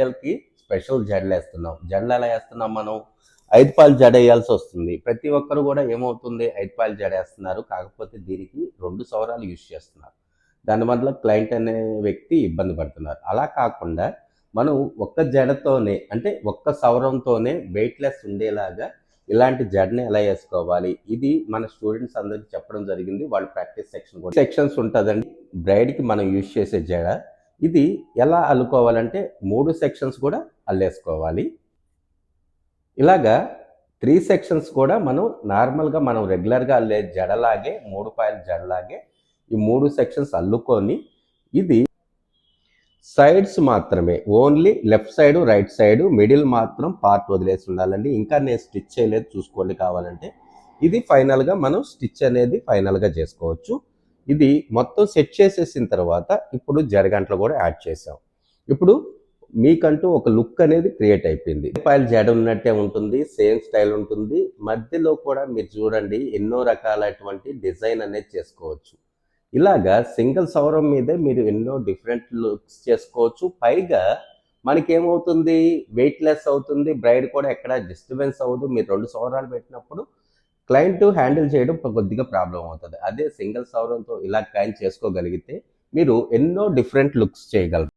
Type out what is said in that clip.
బ్రైడల్కి special జడలు వేస్తున్నాం. జడలు ఎలా వేస్తున్నాం మనం? 5 పాయలు జడ వేయాల్సి వస్తుంది. ప్రతి ఒక్కరు కూడా ఏమవుతుంది, 5 పాయలు జడ వేస్తున్నారు. కాకపోతే దీనికి 2 సవరాలు యూజ్ చేస్తున్నారు. దానివల్ల క్లయింట్ అనే వ్యక్తి ఇబ్బంది పడుతున్నారు. అలా కాకుండా మనం ఒక్క జడతోనే, అంటే ఒక్క సవరంతోనే వెయిట్లెస్ ఉండేలాగా ఇలాంటి జడని ఎలా వేసుకోవాలి, ఇది మన స్టూడెంట్స్ అందరికి చెప్పడం జరిగింది. వాళ్ళు ప్రాక్టీస్ సెక్షన్స్ ఉంటుందండి. బ్రైడ్కి మనం యూజ్ చేసే జడ ఇది ఎలా అల్లుకోవాలంటే 3 సెక్షన్స్ కూడా అల్లేసుకోవాలి. ఇలాగా 3 సెక్షన్స్ కూడా మనం నార్మల్గా మనం రెగ్యులర్గా అల్లే జడలాగే 3 పాయల జడలాగే ఈ 3 సెక్షన్స్ అల్లుకొని, ఇది సైడ్స్ మాత్రమే, only left side right side middle మాత్రం పార్ట్ వదిలేసి ఉండాలండి. ఇంకా నేను స్టిచ్ చేయలేదు, చూసుకోండి కావాలంటే. ఇది ఫైనల్గా మనం స్టిచ్ అనేది ఫైనల్గా చేసుకోవచ్చు. ఇది మొత్తం సెట్ చేసేసిన తర్వాత ఇప్పుడు జడగంటలు కూడా యాడ్ చేసాం. ఇప్పుడు మీకంటూ ఒక లుక్ అనేది క్రియేట్ అయిపోయింది. పాయలు జడ ఉన్నట్టే ఉంటుంది, సేమ్ స్టైల్ ఉంటుంది. మధ్యలో కూడా మీరు చూడండి ఎన్నో రకాలైనటువంటి డిజైన్ అనేది చేసుకోవచ్చు. ఇలాగా సింగిల్ సవరం మీదే మీరు ఎన్నో డిఫరెంట్ లుక్స్ చేసుకోవచ్చు. పైగా మనకేమవుతుంది, వెయిట్ లెస్ అవుతుంది. బ్రైడ్ కూడా ఎక్కడ డిస్టర్బెన్స్ అవ్వదు. మీరు 2 సవరాలు పెట్టినప్పుడు క్లయింట్ హ్యాండిల్ చేయడం కొద్దిగా ప్రాబ్లం అవుతుంది. అదే సింగిల్ సవరంతో ఇలా క్లయింట్ చేసుకోగలిగితే మీరు ఎన్నో డిఫరెంట్ లుక్స్ చేయగలరు.